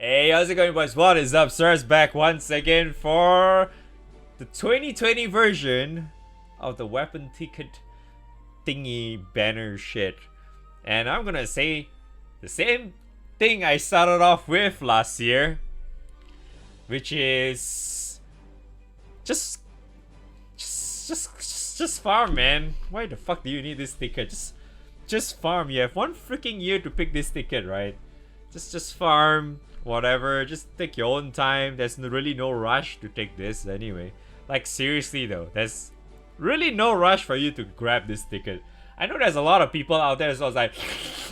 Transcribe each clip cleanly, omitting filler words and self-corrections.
Hey, how's it going, boys? What is up? Sora's back once again for the 2020 version of the weapon ticket thingy banner shit. And I'm gonna say the same thing I started off with last year, which is just farm, man. Why the fuck do you need this ticket? Just farm. You have one freaking year to pick this ticket, right? Just farm. Whatever, just take your own time. There's really no rush to take this anyway. Like, seriously though, there's really no rush for you to grab this ticket. I know there's a lot of people out there, so I was like,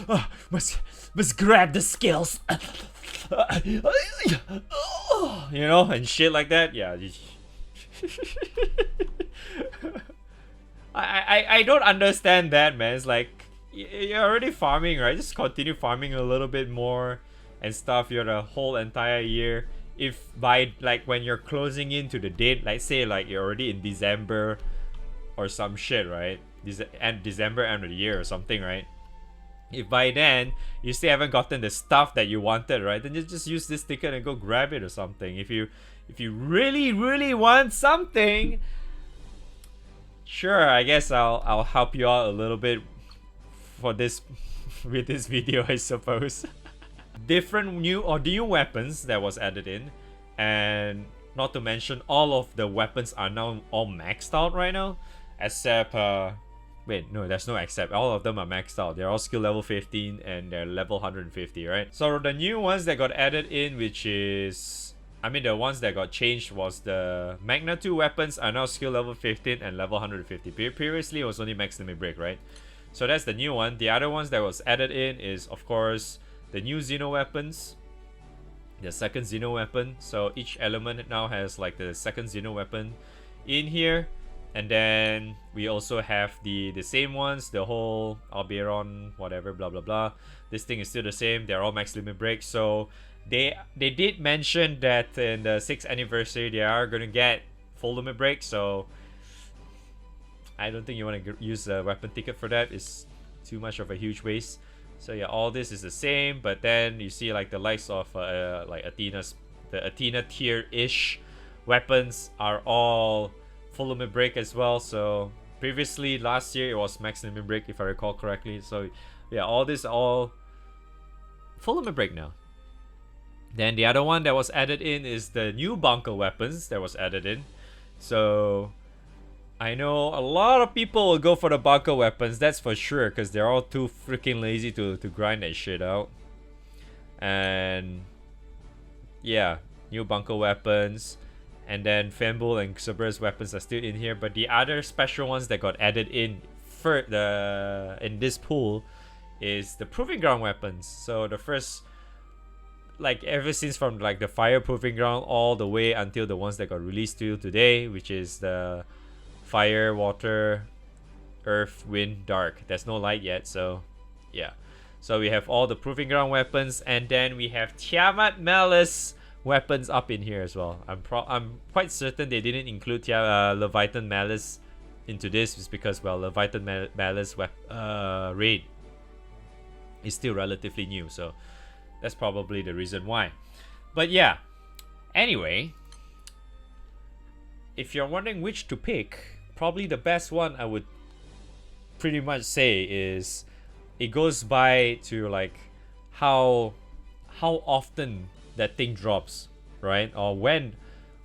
oh, must grab the skills. You know, and shit like that. Yeah. I don't understand that, man. It's like, you're already farming, right? Just continue farming a little bit more and stuff. You're the whole entire year. If by like when you're closing into the date, like say like you're already in December or some shit, right? December end of the year or something, right? If by then you still haven't gotten the stuff that you wanted, right? Then you just use this ticket and go grab it or something. If you really want something, sure, I guess I'll help you out a little bit for this with this video, I suppose. Different new weapons that was added in, and not to mention all of the weapons are now all maxed out right now, except wait, no, there's no except. All of them are maxed out. They're all skill level 15 and they're level 150, right? So the new ones that got added in, which is, I mean, the ones that got changed was the Magna 2 weapons are now skill level 15 and level 150. Previously it was only max limit break, right? So that's the new one. The other ones that was added in is, of course, the new Xeno weapons, the second Xeno weapon. So each element now has like the second Xeno weapon in here. And then we also have the same ones, the whole Alberon, whatever, blah blah blah. This thing is still the same. They're all max limit break. So they did mention that in the 6th anniversary they are gonna get full limit break. So I don't think you want to use a weapon ticket for that. It's too much of a huge waste. So yeah, all this is the same, but then you see like the likes of like the Athena tier-ish weapons are all full limit break as well. So previously last year it was max limit break if I recall correctly. So yeah, all this all full limit break now. Then the other one that was added in is the new bunker weapons that was added in. So I know a lot of people will go for the bunker weapons, that's for sure, because they're all too freaking lazy to grind that shit out. And yeah, new bunker weapons. And then Femble and Xabra's weapons are still in here, but the other special ones that got added in for in this pool is the Proving Ground weapons. So the first, like ever since from like the Fire Proving Ground all the way until the ones that got released till today, which is the Fire, Water, Earth, Wind, Dark. There's no light yet, so yeah. So we have all the Proving Ground weapons, and then we have Tiamat Malice weapons up in here as well. I'm quite certain they didn't include Leviathan Malice into this, is because, well, Leviathan Malice raid is still relatively new, so that's probably the reason why. But yeah, anyway, if you're wondering which to pick, probably the best one I would pretty much say is, it goes by to like how often that thing drops, right? Or when,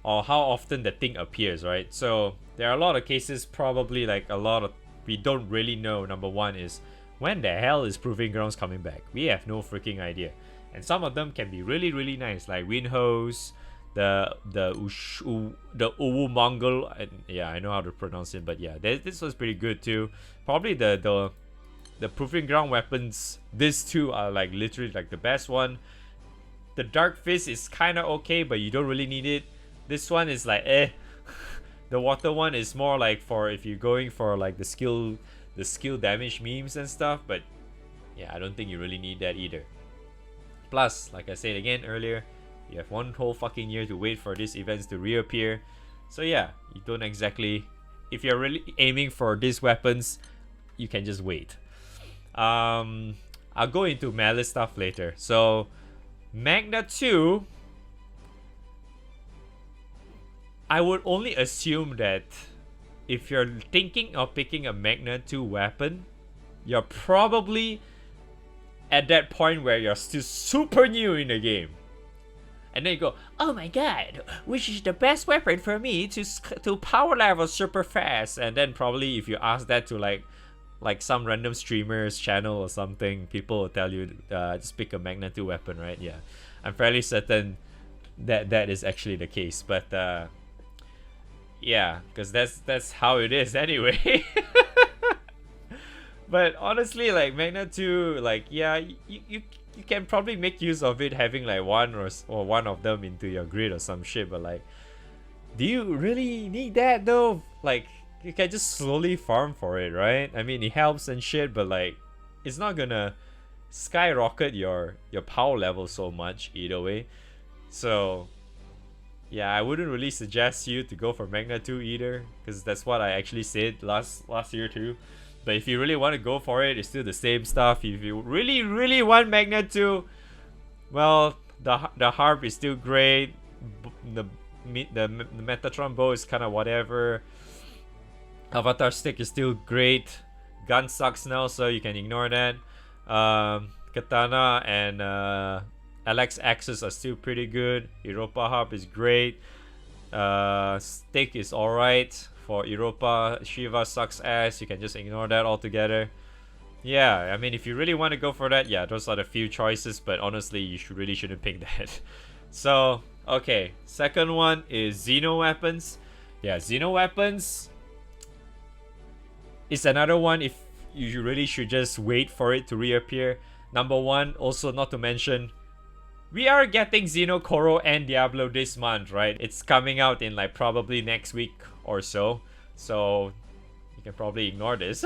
or how often that thing appears, right? So there are a lot of cases, probably like a lot of, we don't really know. Number one is, when the hell is Proving Grounds coming back? We have no freaking idea. And some of them can be really nice, like Wind Hose, the Uwu Mongol, and yeah, I know how to pronounce it, but yeah, this was pretty good too. Probably the Proving Ground weapons, these two are like literally like the best one. The Dark Fist is kind of okay, but you don't really need it. This one is like eh. The water one is more like for if you're going for like the skill damage memes and stuff, but yeah, I don't think you really need that either. Plus, like I said again earlier, you have one whole fucking year to wait for these events to reappear. So yeah, you don't exactly, if you're really aiming for these weapons, you can just wait. I'll go into Malice stuff later. So Magna 2, I would only assume that if you're thinking of picking a Magna 2 weapon, you're probably at that point where you're still super new in the game. And then you go, oh my god, which is the best weapon for me to power level super fast? And then probably if you ask that to like some random streamer's channel or something, people will tell you just pick a Magna 2 weapon, right? Yeah, I'm fairly certain that that is actually the case. But yeah, because that's how it is anyway. But honestly, like Magna 2, like yeah, you can probably make use of it having like one or one of them into your grid or some shit, but like, do you really need that though? Like, you can just slowly farm for it, right? I mean, it helps and shit, but like, it's not gonna skyrocket your power level so much either way. So yeah, I wouldn't really suggest you to go for Magna 2 either, because that's what I actually said last year too. But if you really want to go for it, it's still the same stuff. If you really want Magna 2, well, the harp is still great. The Metatron bow is kind of whatever. Avatar stick is still great. Gun sucks now, so you can ignore that. Katana and LX axes are still pretty good. Europa harp is great. Stick is alright. For Europa, Shiva sucks ass. You can just ignore that altogether. Yeah, I mean, if you really want to go for that, yeah, those are the few choices. But honestly, you really shouldn't pick that. So, okay. Second one is Xeno weapons. Yeah, Xeno weapons is another one if you really should just wait for it to reappear. Number one, also not to mention, we are getting Xeno Koro and Diablo this month, right? It's coming out in like probably next week or so. So you can probably ignore this.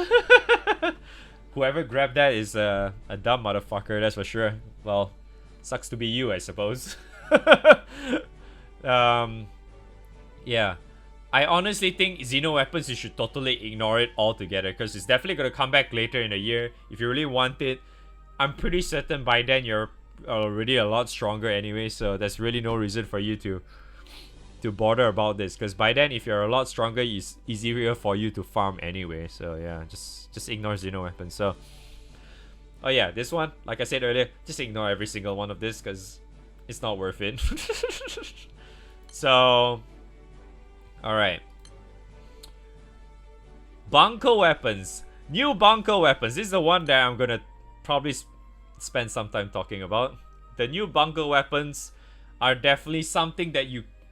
Whoever grabbed that is a dumb motherfucker, that's for sure. Well, sucks to be you, I suppose. Yeah. I honestly think Xeno weapons, you should totally ignore it altogether, because it's definitely going to come back later in the year. If you really want it, I'm pretty certain by then you're already a lot stronger anyway, so there's really no reason for you to bother about this, because by then if you're a lot stronger, it's easier for you to farm anyway. So yeah, just ignore Xeno weapons. So oh yeah, this one, like I said earlier, just ignore every single one of this because it's not worth it. So alright, bunker weapons. New bunker weapons. This is the one that I'm gonna probably spend some time talking about. The new bunker weapons are definitely something that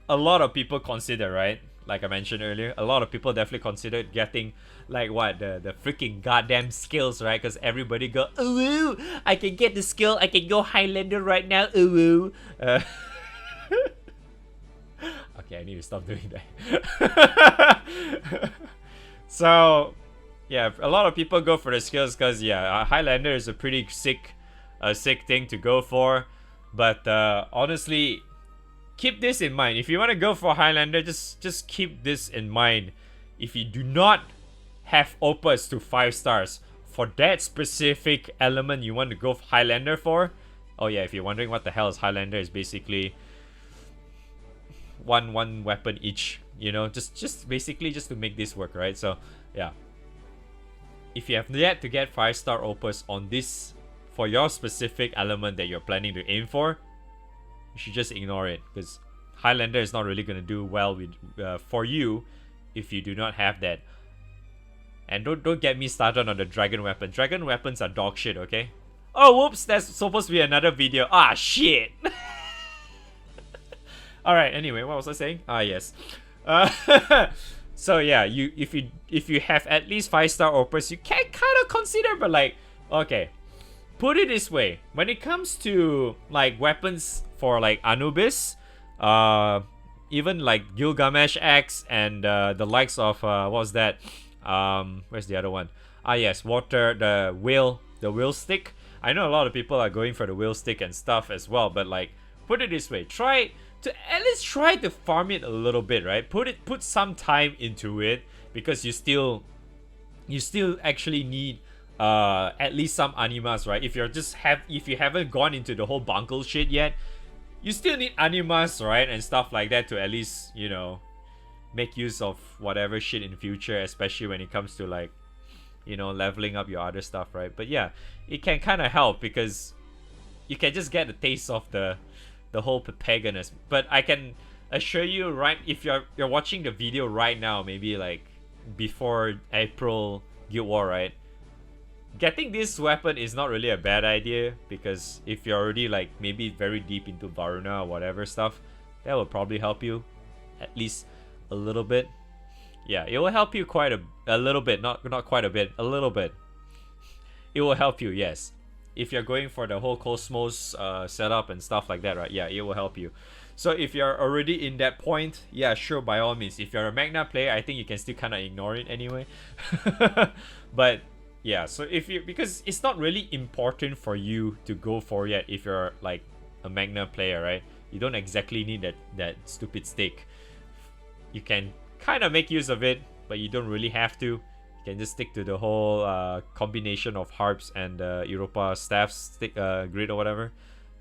a lot of people consider, right? Like I mentioned earlier, a lot of people definitely consider getting like what the freaking goddamn skills, right? Because everybody go, ooh, I can get the skill, I can go Highlander right now, ooh. Okay, I need to stop doing that. So yeah, a lot of people go for the skills because yeah, Highlander is a pretty sick thing to go for. But honestly, keep this in mind. If you want to go for Highlander, just keep this in mind. If you do not have Opus to 5 stars for that specific element you want to go Highlander for, oh yeah, if you're wondering what the hell is Highlander, is basically one weapon each, you know, just basically just to make this work, right? So yeah, if you have yet to get 5-star Opus on this for your specific element that you're planning to aim for, you should just ignore it, because Highlander is not really going to do well with for you if you do not have that. And don't get me started on the dragon weapon. Dragon weapons are dog shit, okay? Oh, whoops, that's supposed to be another video. Ah, shit. Alright, anyway, what was I saying? Ah, yes. So yeah, if you have at least 5-star Opus, you can kind of consider, but like, okay, put it this way. When it comes to like weapons for like Anubis, even like Gilgamesh Axe and the likes of what was that? Where's the other one? Ah yes, the wheel stick. I know a lot of people are going for the wheel stick and stuff as well, but like, put it this way, try to farm it a little bit, right? Put some time into it, because you still actually need at least some animas, right? If you haven't gone into the whole bungle shit yet, you still need animas, right? And stuff like that to at least, you know, make use of whatever shit in future, especially when it comes to like, you know, leveling up your other stuff, right? But yeah, it can kind of help because you can just get a taste of the whole paganus. But I can assure you, right, if you're watching the video right now, maybe like before April Guild War, right, getting this weapon is not really a bad idea, because if you're already like maybe very deep into Varuna or whatever stuff, that will probably help you at least a little bit. Yeah, it will help you quite a little bit, not quite a bit, a little bit. It will help you, yes. If you're going for the whole Cosmos setup and stuff like that, right? Yeah, it will help you. So if you're already in that point, yeah, sure, by all means. If you're a Magna player, I think you can still kind of ignore it anyway. But yeah, so because it's not really important for you to go for it if you're like a Magna player, right? You don't exactly need that stupid stick. You can kind of make use of it, but you don't really have to. You can just stick to the whole combination of harps and Europa staffs grid or whatever.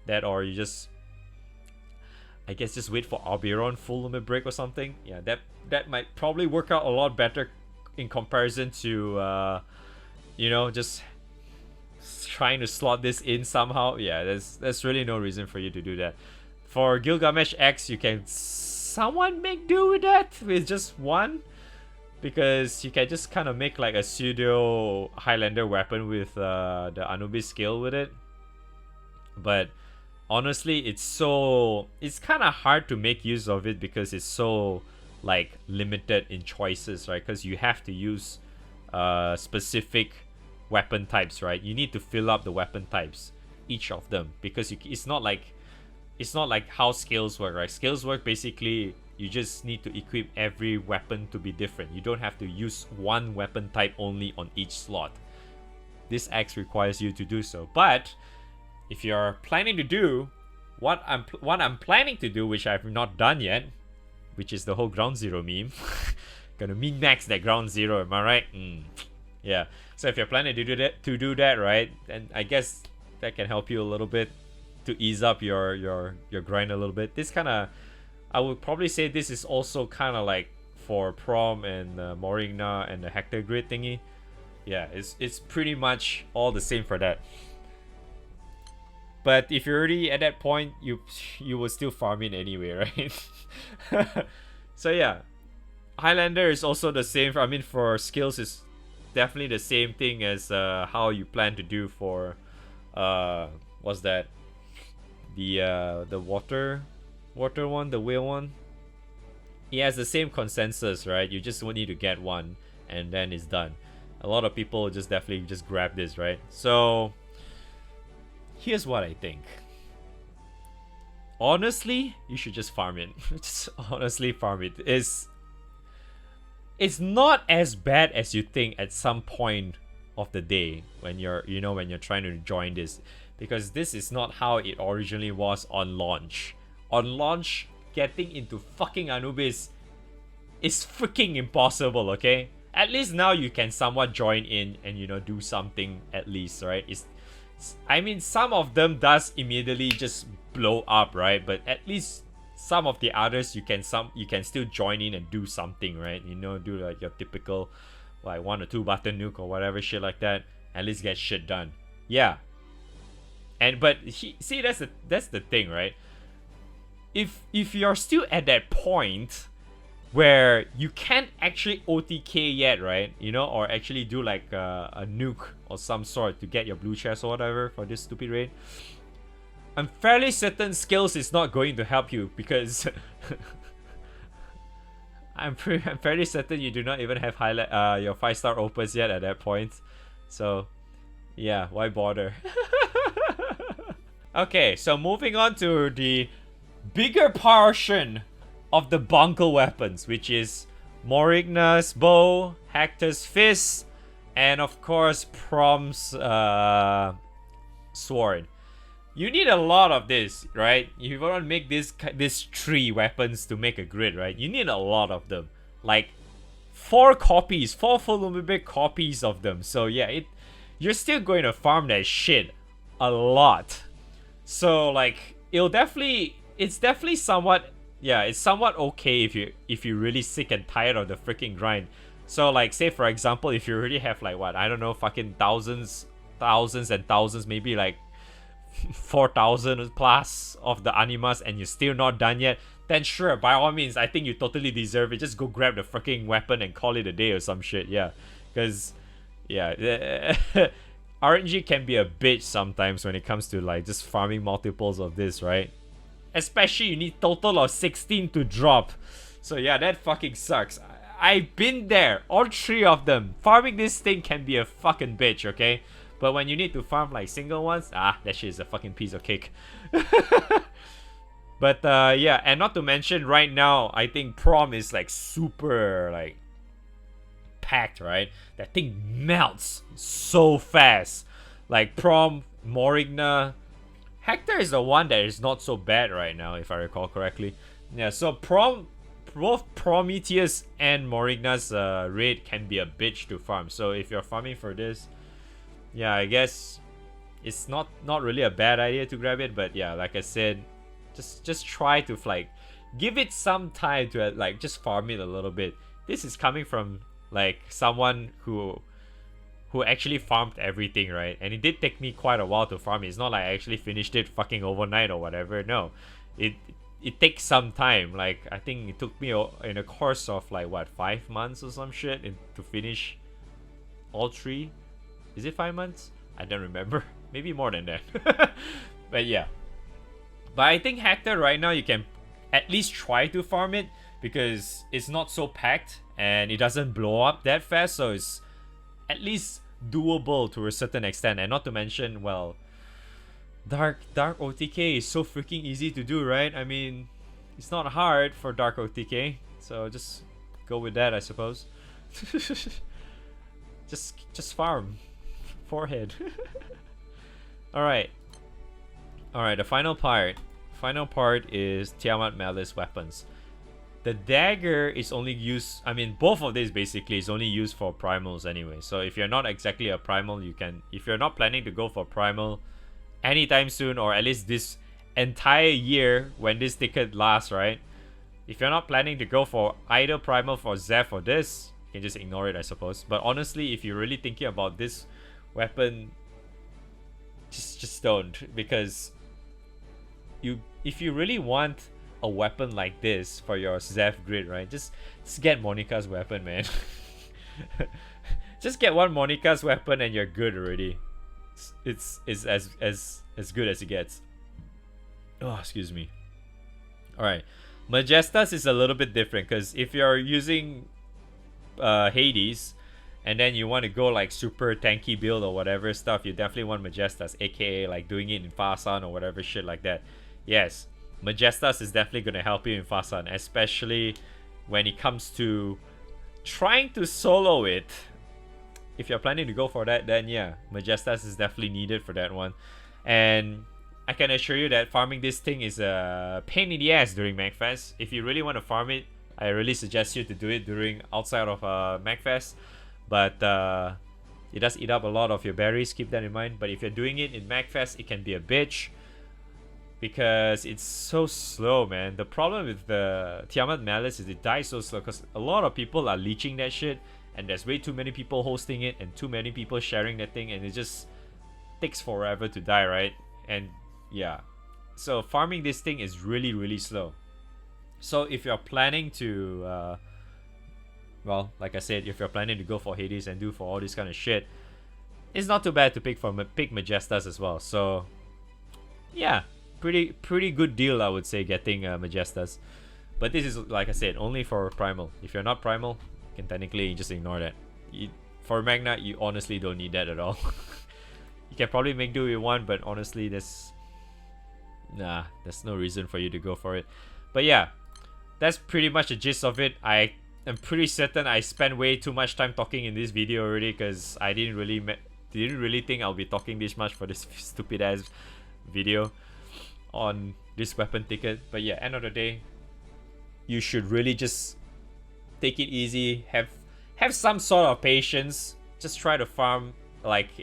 That, or you just, I guess, just wait for Alberon full limit break or something. Yeah, that might probably work out a lot better in comparison to you know, just trying to slot this in somehow. Yeah, there's really no reason for you to do that. For Gilgamesh X, you can somewhat make do with that with just one, because you can just kind of make like a pseudo Highlander weapon with the Anubis skill with it. But honestly, it's kind of hard to make use of it because it's so like limited in choices, right? Because you have to use specific weapon types, right? You need to fill up the weapon types, each of them, because it's not like how skills work, right? Skills work basically, you just need to equip every weapon to be different. You don't have to use one weapon type only on each slot. This X requires you to do so. But if you're planning to do what I'm planning to do, which I've not done yet, which is the whole Ground Zero meme. Gonna min-max that Ground Zero, am I right? Yeah. So if you're planning to do that, right, then I guess that can help you a little bit to ease up your grind a little bit. This kind of, I would probably say this is also kind of like for Prom and Morigna and the Hector grid thingy. Yeah, it's pretty much all the same for that. But if you're already at that point, you will still farm it anyway, right? So yeah, Highlander is also the same. I mean, for skills, is definitely the same thing as how you plan to do for what's that? The water one, the whale one. It has the same consensus, right? You just need to get one, and then it's done. A lot of people just definitely just grab this, right? So here's what I think. Honestly, you should just farm it. Just honestly farm it. It's not as bad as you think at some point of the day when you're trying to join this, because this is not how it originally was on launch. On launch, getting into fucking Anubis is freaking impossible, okay? At least now you can somewhat join in and do something at least, right? I mean, some of them does immediately just blow up, right? But at least some of the others you can still join in and do something, right? Do like your typical like 1 or 2 button nuke or whatever shit like that. At least get shit done. Yeah. But see, that's the thing, right? If you're still at that point where you can't actually OTK yet, right? Or actually do like a nuke or some sort to get your blue chest or whatever for this stupid raid, I'm fairly certain skills is not going to help you, because I'm fairly certain you do not even have your 5-star opus yet at that point. So yeah, why bother? Okay, so moving on to the bigger portion of the bungle weapons, which is Morigna's bow, Hector's fist, and of course Prom's sword. You need a lot of this, right? If you want to make these 3 weapons to make a grid, right? You need a lot of them, like 4 full big copies of them. So yeah, you're still going to farm that shit a lot. So like it's definitely somewhat, yeah, it's somewhat okay if you're really sick and tired of the freaking grind. So like, say for example, if you already have like what, I don't know, fucking thousands and thousands, maybe like 4,000 plus of the animas, and you're still not done yet, then sure, by all means, I think you totally deserve it. Just go grab the freaking weapon and call it a day or some shit. Yeah, because yeah, RNG can be a bitch sometimes when it comes to like just farming multiples of this, right? Especially you need total of 16 to drop. So yeah, that fucking sucks. I've been there, all 3 of them. Farming this thing can be a fucking bitch, okay? But when you need to farm like single ones, that shit is a fucking piece of cake. But yeah, and not to mention right now, I think prom is like super like packed, right? That thing melts so fast. Like prom, Morigna, Hector is the one that is not so bad right now, if I recall correctly. Yeah, so both Prometheus and Morigna's raid can be a bitch to farm. So if you're farming for this, yeah, I guess it's not really a bad idea to grab it. But yeah, like I said, just try to like give it some time to like just farm it a little bit. This is coming from like someone who actually farmed everything, right? And it did take me quite a while to farm it. It's not like I actually finished it fucking overnight or whatever. No, it takes some time. Like I think it took me in a course of like what, 5 months or some shit to finish all 3. Is it 5 months? I don't remember. Maybe more than that. But yeah. But I think Hector right now you can at least try to farm it because it's not so packed and it doesn't blow up that fast. So it's at least doable to a certain extent. And not to mention, well, Dark OTK is so freaking easy to do, right? I mean, it's not hard for Dark OTK. So just go with that, I suppose. just farm. Forehead. Alright, the final part is Tiamat Malice weapons. The dagger is only used, I mean, both of these basically is only used for primals anyway. So if you're not exactly a primal, you can, if you're not planning to go for primal anytime soon, or at least this entire year when this ticket lasts, right? If you're not planning to go for either primal for Zeph or this, you can just ignore it, I suppose. But honestly, if you're really thinking about this weapon, just don't, because if you really want a weapon like this for your Zeph grid, right, just get Monica's weapon, man. Just get one Monica's weapon and you're good already. It's as good as it gets. Oh, excuse me. Alright, Majestas is a little bit different, because if you're using Hades and then you want to go like super tanky build or whatever stuff, you definitely want Majestas, aka like doing it in Fasan or whatever shit like that. Yes, Majestas is definitely going to help you in Fasan, especially when it comes to trying to solo it. If you're planning to go for that, then yeah, Majestas is definitely needed for that one. And I can assure you that farming this thing is a pain in the ass during MagFest. If you really want to farm it, I really suggest you to do it during outside of MagFest. But it does eat up a lot of your berries, keep that in mind. But if you're doing it in MagFest, it can be a bitch, because it's so slow, man. The problem with the Tiamat Malice is it dies so slow, because a lot of people are leeching that shit, and there's way too many people hosting it and too many people sharing that thing, and it just takes forever to die, right? And yeah, so farming this thing is really slow. So if you're planning to well, like I said, if you're planning to go for Hades and do for all this kind of shit, it's not too bad to pick Majestas as well. So yeah, pretty good deal, I would say, getting Majestas. But this is, like I said, only for Primal. If you're not Primal, you can technically just ignore that. For Magna, you honestly don't need that at all. You can probably make do with one, but honestly, there's no reason for you to go for it. But yeah, that's pretty much the gist of it. I am pretty certain I spent way too much time talking in this video already, because I didn't really think I'll be talking this much for this stupid ass video on this weapon ticket. But yeah, end of the day, you should really just take it easy, have some sort of patience, just try to farm like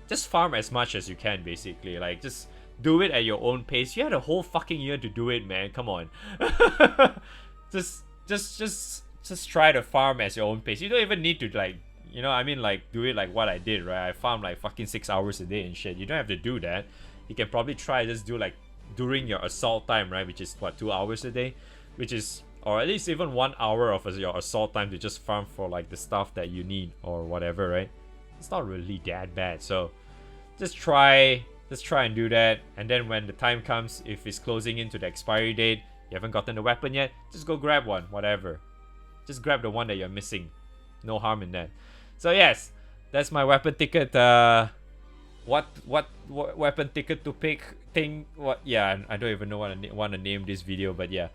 just farm as much as you can, basically. Like, just do it at your own pace. You had a whole fucking year to do it, man. Come on. just try to farm as your own pace. You don't even need to, like, you know, I mean, like, do it like what I did, right? I farm like fucking 6 hours a day and shit. You don't have to do that. You can probably try just do like during your assault time, right? Which is what, 2 hours a day, which is, or at least even 1 hour of your assault time to just farm for like the stuff that you need or whatever, right? It's not really that bad. So just try and do that. And then when the time comes, if it's closing into the expiry date, you haven't gotten the weapon yet, just go grab one, whatever. Just grab the one that you're missing. No harm in that. So yes, that's my weapon ticket. What weapon ticket to pick thing? What? Yeah, I don't even know what I want to name this video, but yeah,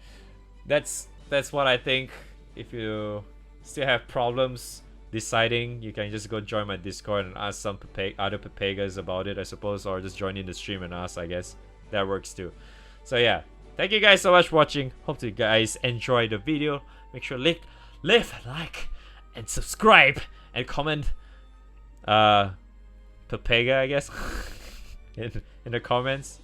that's what I think. If you still have problems deciding, you can just go join my Discord and ask some other Papegas about it, I suppose, or just join in the stream and ask. I guess that works too. So yeah, thank you guys so much for watching. Hope you guys enjoyed the video. Make sure leave a like and subscribe and comment Papega, I guess, in the comments.